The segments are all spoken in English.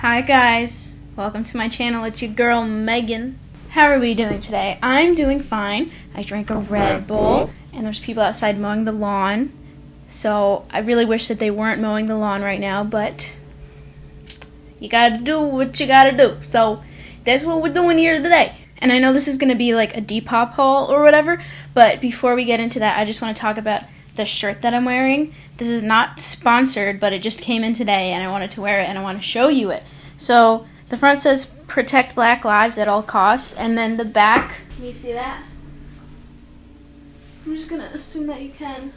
Hi guys, welcome to my channel. It's your girl Megan. How are we doing today? I'm doing fine. I drank a Red Bull and there's people outside mowing the lawn. So I really wish that they weren't mowing the lawn right now, but you gotta do what you gotta do. So that's what we're doing here today. And I know this is gonna be like a Depop haul or whatever, but before we get into that, I just want to talk about the shirt that I'm wearing. This is not sponsored, but it just came in today and I wanted to wear it and I want to show you it. So the front says protect black lives at all costs, and then the back, can you see that? I'm just gonna assume that you can.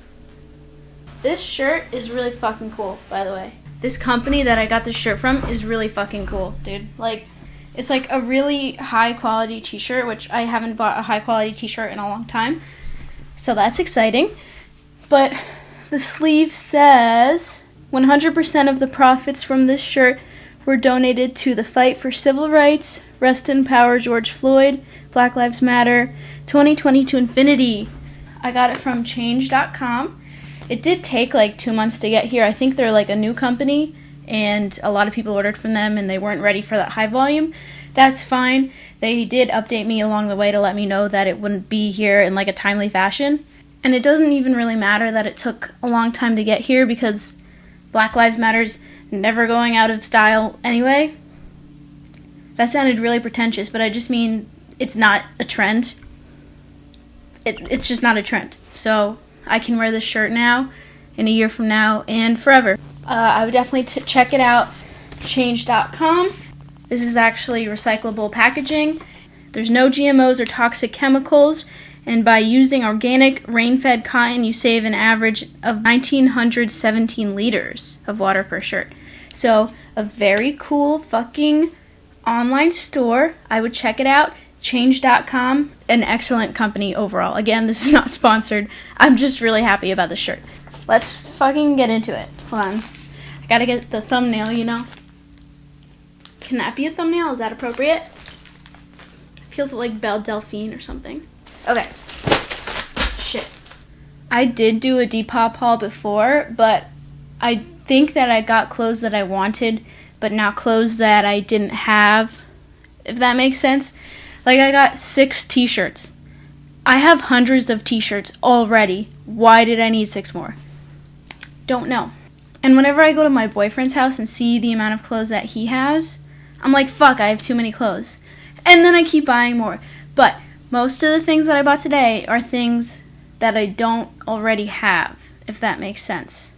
This shirt is really fucking cool, by the way. This company that I got this shirt from is really fucking cool, dude. Like, it's like a really high quality t-shirt, which I haven't bought a high quality t-shirt in a long time. So that's exciting. But the sleeve says 100% of the profits from this shirt were donated to the fight for civil rights, rest in power George Floyd, Black Lives Matter, 2020 to infinity. I got it from change.com. It did take like 2 months to get here. I think they're like a new company and a lot of people ordered from them and they weren't ready for that high volume. That's fine. They did update me along the way to let me know that it wouldn't be here in like a timely fashion. And it doesn't even really matter that it took a long time to get here because Black Lives Matter's never going out of style anyway. That sounded really pretentious, but I just mean it's not a trend. It's just not a trend. So I can wear this shirt now, in a year from now, and forever. I would definitely check it out, change.com. This is actually recyclable packaging. There's no GMOs or toxic chemicals. And by using organic, rain-fed cotton, you save an average of 1,917 liters of water per shirt. So, a very cool fucking online store. I would check it out. Change.com, an excellent company overall. Again, this is not sponsored. I'm just really happy about the shirt. Let's fucking get into it. Hold on. I gotta get the thumbnail, you know? Can that be a thumbnail? Is that appropriate? It feels like Belle Delphine or something. Okay. Shit. I did do a Depop haul before, but I think that I got clothes that I wanted, but not clothes that I didn't have, if that makes sense. Like, I got 6 t-shirts. I have hundreds of t-shirts already. Why did I need 6 more? Don't know. And whenever I go to my boyfriend's house and see the amount of clothes that he has, I'm like, fuck, I have too many clothes. And then I keep buying more. But most of the things that I bought today are things that I don't already have, if that makes sense.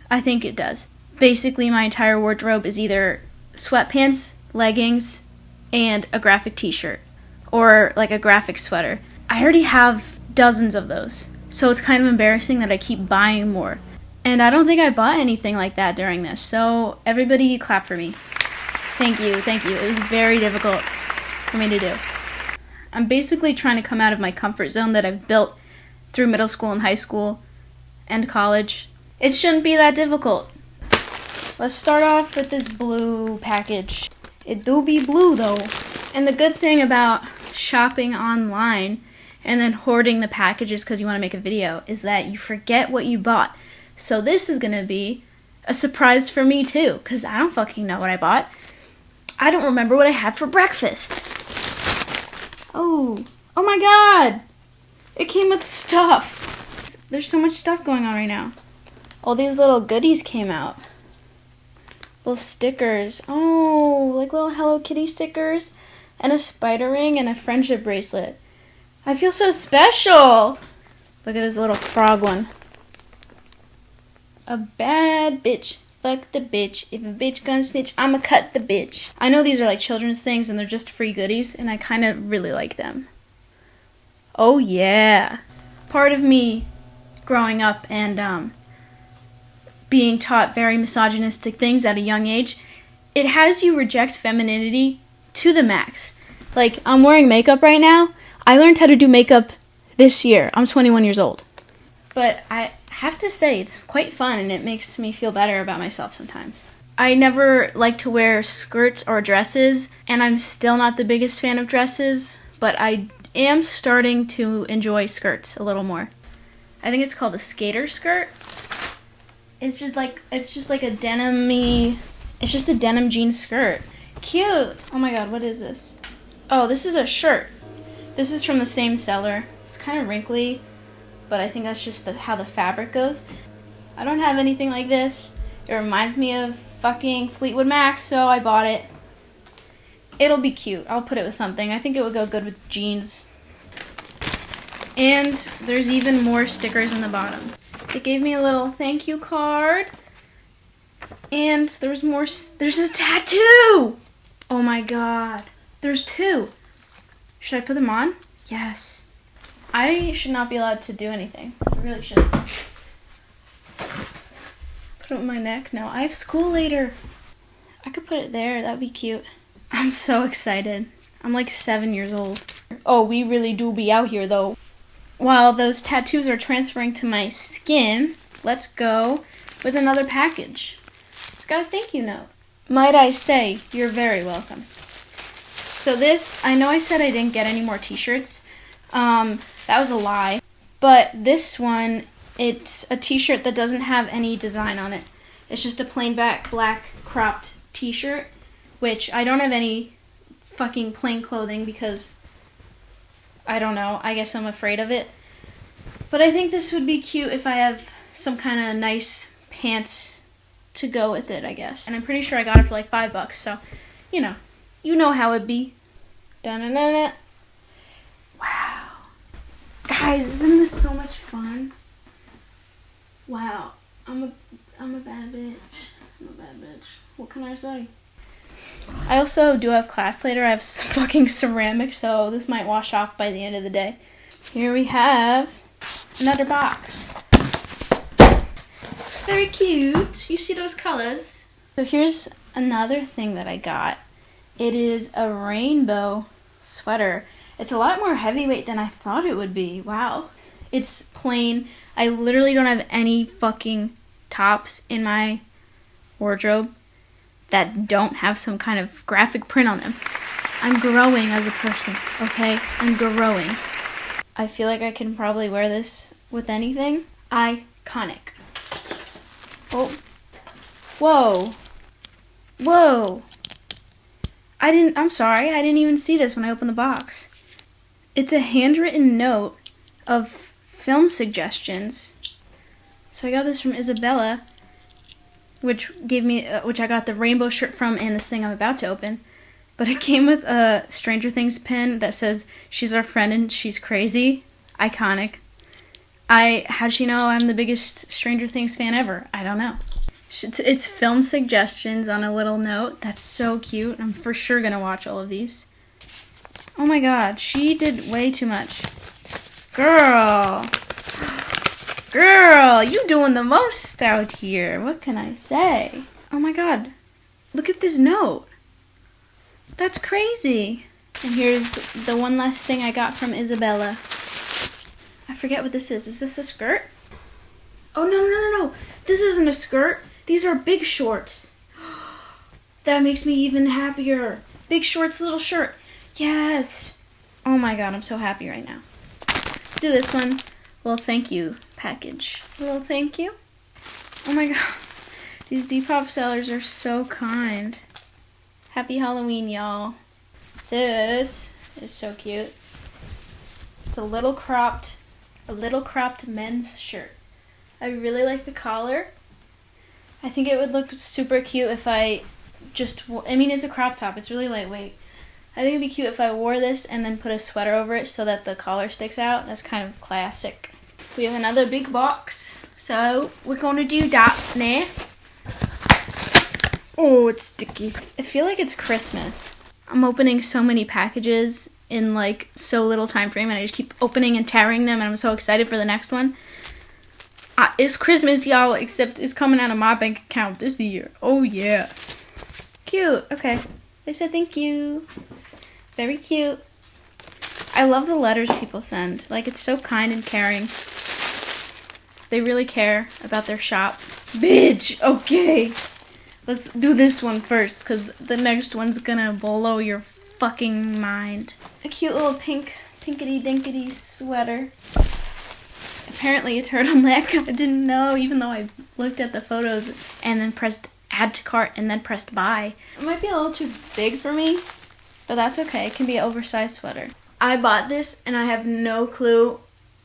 I think it does. Basically, my entire wardrobe is either sweatpants, leggings, and a graphic t-shirt. Or like a graphic sweater. I already have dozens of those. So it's kind of embarrassing that I keep buying more. And I don't think I bought anything like that during this. So everybody clap for me. Thank you, thank you. It was very difficult for me to do. I'm basically trying to come out of my comfort zone that I've built through middle school and high school and college. It shouldn't be that difficult. Let's start off with this blue package. It do be blue though. And the good thing about shopping online and then hoarding the packages because you want to make a video is that you forget what you bought. So this is going to be a surprise for me too, because I don't fucking know what I bought. I don't remember what I had for breakfast. Oh my god! It came with stuff. There's so much stuff going on right now. All these little goodies came out. Little stickers. Oh, like little Hello Kitty stickers. And a spider ring and a friendship bracelet. I feel so special! Look at this little frog one. A bad bitch. Fuck the bitch. If a bitch gonna snitch, I'ma cut the bitch. I know these are like children's things and they're just free goodies, and I kind of really like them. Oh yeah. Part of me growing up and being taught very misogynistic things at a young age, it has you reject femininity to the max. Like, I'm wearing makeup right now. I learned how to do makeup this year. I'm 21 years old. But I have to say, it's quite fun and it makes me feel better about myself sometimes. I never like to wear skirts or dresses, and I'm still not the biggest fan of dresses, but I am starting to enjoy skirts a little more. I think it's called a skater skirt. It's just like a denim-y, it's just a denim jean skirt. Cute. Oh my god, what is this? Oh, this is a shirt. This is from the same seller. It's kind of wrinkly, but I think that's just how the fabric goes. I don't have anything like this. It reminds me of fucking Fleetwood Mac, so I bought it. It'll be cute. I'll put it with something. I think it would go good with jeans. And there's even more stickers in the bottom. They gave me a little thank you card. And there's more. There's a tattoo! Oh my god. There's 2. Should I put them on? Yes. I should not be allowed to do anything. I really shouldn't. Put it on my neck? No, I have school later. I could put it there. That'd be cute. I'm so excited. I'm like 7 years old. Oh, we really do be out here though. While those tattoos are transferring to my skin, let's go with another package. It's got a thank you note. Might I say, you're very welcome. So this, I know I said I didn't get any more t-shirts. That was a lie. But this one, it's a t-shirt that doesn't have any design on it. It's just a plain black cropped t-shirt, which I don't have any fucking plain clothing because, I don't know, I guess I'm afraid of it. But I think this would be cute if I have some kind of nice pants to go with it, I guess. And I'm pretty sure I got it for like $5, so, you know how it be. Da-na-na-na. Wow. Guys, isn't this so much fun? Wow. I'm a bad bitch. I'm a bad bitch. What can I say? I also do have class later. I have fucking ceramics, so this might wash off by the end of the day. Here we have another box. Very cute. You see those colors? So here's another thing that I got. It is a rainbow sweater. It's a lot more heavyweight than I thought it would be. Wow. It's plain. I literally don't have any fucking tops in my wardrobe that don't have some kind of graphic print on them. I'm growing as a person, okay? I'm growing. I feel like I can probably wear this with anything. Iconic. Oh. Whoa. Whoa. I'm sorry, I didn't even see this when I opened the box. It's a handwritten note of film suggestions. So I got this from Isabella, which I got the rainbow shirt from and this thing I'm about to open. But it came with a Stranger Things pin that says, she's our friend and she's crazy. Iconic. How'd she know I'm the biggest Stranger Things fan ever? I don't know. It's film suggestions on a little note. That's so cute. I'm for sure gonna watch all of these. Oh my god, she did way too much. Girl, you doing the most out here. What can I say? Oh my god, look at this note. That's crazy. And here's the one last thing I got from Isabella. I forget what this is. Is this a skirt? Oh, no. This isn't a skirt. These are big shorts. That makes me even happier. Big shorts, little shirt. Yes. Oh my god, I'm so happy right now. Let's do this one. Well, thank you package. Well, thank you. Oh my god. These Depop sellers are so kind. Happy Halloween, y'all. This is so cute. It's a little cropped men's shirt. I really like the collar. I think it would look super cute if it's a crop top. It's really lightweight. I think it'd be cute if I wore this and then put a sweater over it so that the collar sticks out. That's kind of classic. We have another big box. So we're going to do that now. Oh, it's sticky. I feel like it's Christmas. I'm opening so many packages in like so little time frame and I just keep opening and tearing them and I'm so excited for the next one. It's Christmas, y'all, except it's coming out of my bank account this year. Oh, yeah. Cute. Okay. They said thank you. Very cute. I love the letters people send. Like, it's so kind and caring. They really care about their shop. Bitch! Okay. Let's do this one first, because the next one's gonna blow your fucking mind. A cute little pinkity-dinkity sweater. Apparently a turtleneck. I didn't know, even though I looked at the photos and then pressed add to cart and then pressed buy. It might be a little too big for me, but that's okay. It can be an oversized sweater. I bought this and I have no clue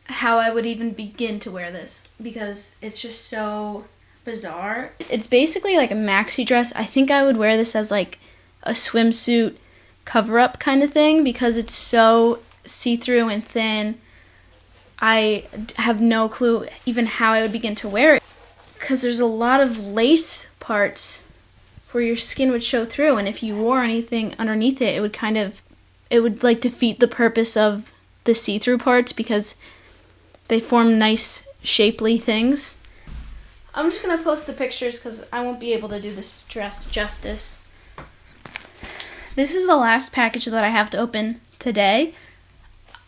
how I would even begin to wear this because it's just so bizarre. It's basically like a maxi dress. I think I would wear this as like a swimsuit cover-up kind of thing because it's so see-through and thin. I have no clue even how I would begin to wear it because there's a lot of lace parts where your skin would show through, and if you wore anything underneath it, it would like defeat the purpose of the see-through parts because they form nice shapely things. I'm just gonna post the pictures because I won't be able to do this dress justice. This is the last package that I have to open today.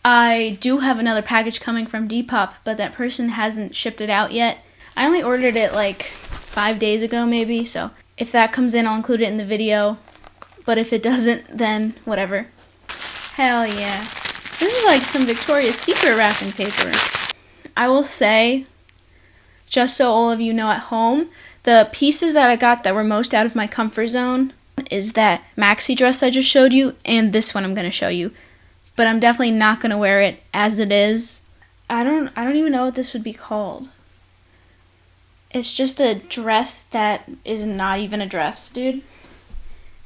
I do have another package coming from Depop, but that person hasn't shipped it out yet. I only ordered it like 5 days ago maybe, so if that comes in, I'll include it in the video. But if it doesn't, then whatever. Hell yeah. This is like some Victoria's Secret wrapping paper. I will say, just so all of you know at home, the pieces that I got that were most out of my comfort zone is that maxi dress I just showed you and this one I'm going to show you. But I'm definitely not going to wear it as it is. I don't even know what this would be called. It's just a dress that is not even a dress, dude.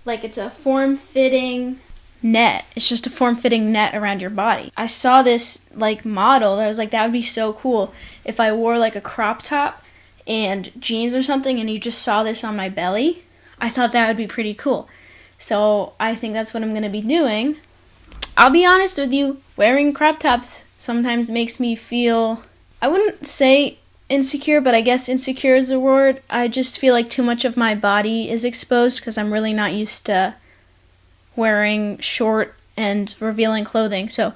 Like, it's a form-fitting net. It's just a form-fitting net around your body. I saw this, like, model, and I was like, that would be so cool if I wore, like, a crop top and jeans or something, and you just saw this on my belly. I thought that would be pretty cool. So I think that's what I'm going to be doing. I'll be honest with you, wearing crop tops sometimes makes me feel, I wouldn't say insecure, but I guess insecure is the word. I just feel like too much of my body is exposed because I'm really not used to wearing short and revealing clothing. So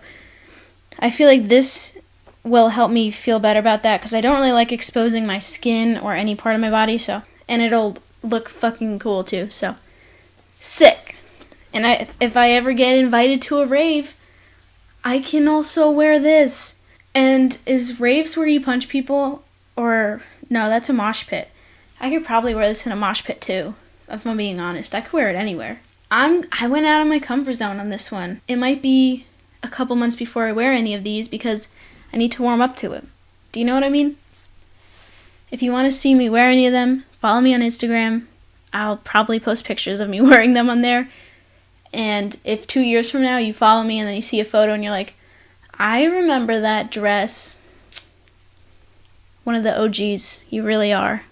I feel like this will help me feel better about that because I don't really like exposing my skin or any part of my body. So, and it'll look fucking cool too. So sick. And if I ever get invited to a rave, I can also wear this. And is raves where you punch people? Or, no, that's a mosh pit. I could probably wear this in a mosh pit too, if I'm being honest. I could wear it anywhere. I went out of my comfort zone on this one. It might be a couple months before I wear any of these because I need to warm up to it. Do you know what I mean? If you want to see me wear any of them, follow me on Instagram. I'll probably post pictures of me wearing them on there. And if 2 years from now you follow me and then you see a photo and you're like, I remember that dress. One of the OGs. You really are.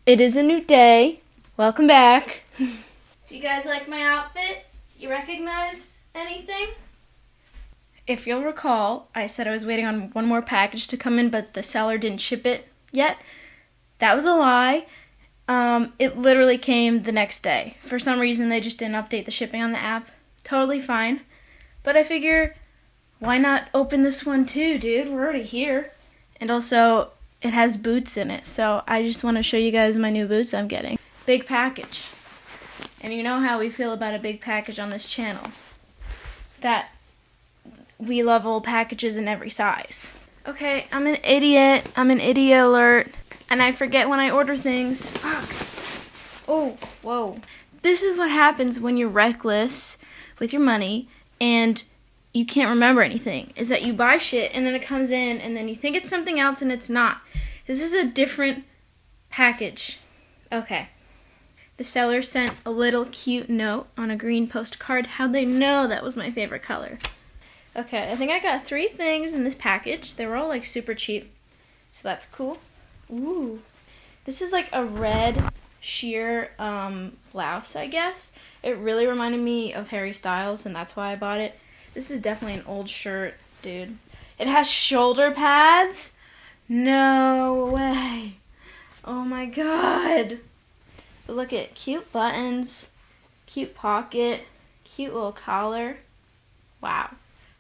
It is a new day. Welcome back. Do you guys like my outfit? You recognize anything? If you'll recall, I said I was waiting on one more package to come in, but the seller didn't ship it yet. That was a lie. It literally came the next day. For some reason, they just didn't update the shipping on the app. Totally fine. But I figure, why not open this one too, dude? We're already here. And also, it has boots in it, so I just want to show you guys my new boots I'm getting. Big package. And you know how we feel about a big package on this channel. That we love old packages in every size. Okay, I'm an idiot. I'm an idiot alert. And I forget when I order things. Fuck. Oh, whoa. This is what happens when you're reckless with your money and you can't remember anything. Is that you buy shit and then it comes in and then you think it's something else and it's not. This is a different package. Okay. The seller sent a little cute note on a green postcard. How'd they know that was my favorite color? Okay, I think I got 3 things in this package. They were all like super cheap. So that's cool. Ooh. This is like a red sheer blouse, I guess. It really reminded me of Harry Styles and that's why I bought it. This is definitely an old shirt, dude. It has shoulder pads? No way. Oh my god. But look at cute buttons, cute pocket, cute little collar. Wow.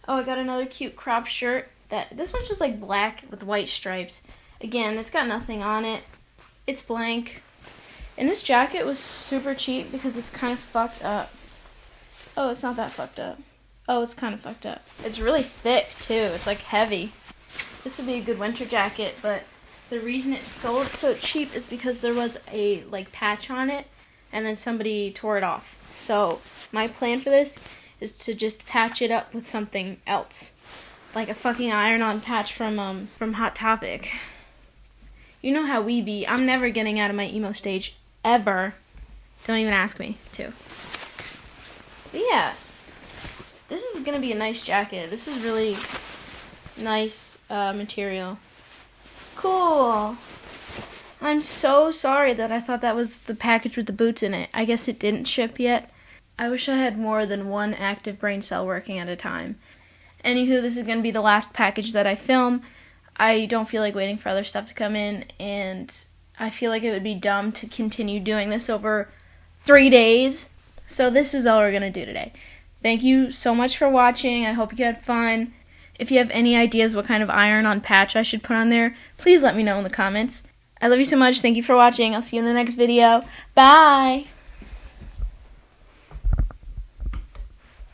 Oh, I got another cute crop shirt. This one's just like black with white stripes. Again, it's got nothing on it. It's blank. And this jacket was super cheap because it's kind of fucked up. Oh, it's not that fucked up. Oh, it's kind of fucked up. It's really thick, too. It's, like, heavy. This would be a good winter jacket, but The reason it sold so cheap is because there was a like patch on it, and then somebody tore it off. So my plan for this is to just patch it up with something else, like a fucking iron-on patch from Hot Topic. You know how we be. I'm never getting out of my emo stage ever. Don't even ask me to. But yeah, this is gonna be a nice jacket. This is really nice material. Cool. I'm so sorry that I thought that was the package with the boots in it. I guess it didn't ship yet. I wish I had more than one active brain cell working at a time. Anywho, this is going to be the last package that I film. I don't feel like waiting for other stuff to come in, and I feel like it would be dumb to continue doing this over 3 days. So this is all we're going to do today. Thank you so much for watching. I hope you had fun. If you have any ideas what kind of iron-on patch I should put on there, please let me know in the comments. I love you so much. Thank you for watching. I'll see you in the next video. Bye!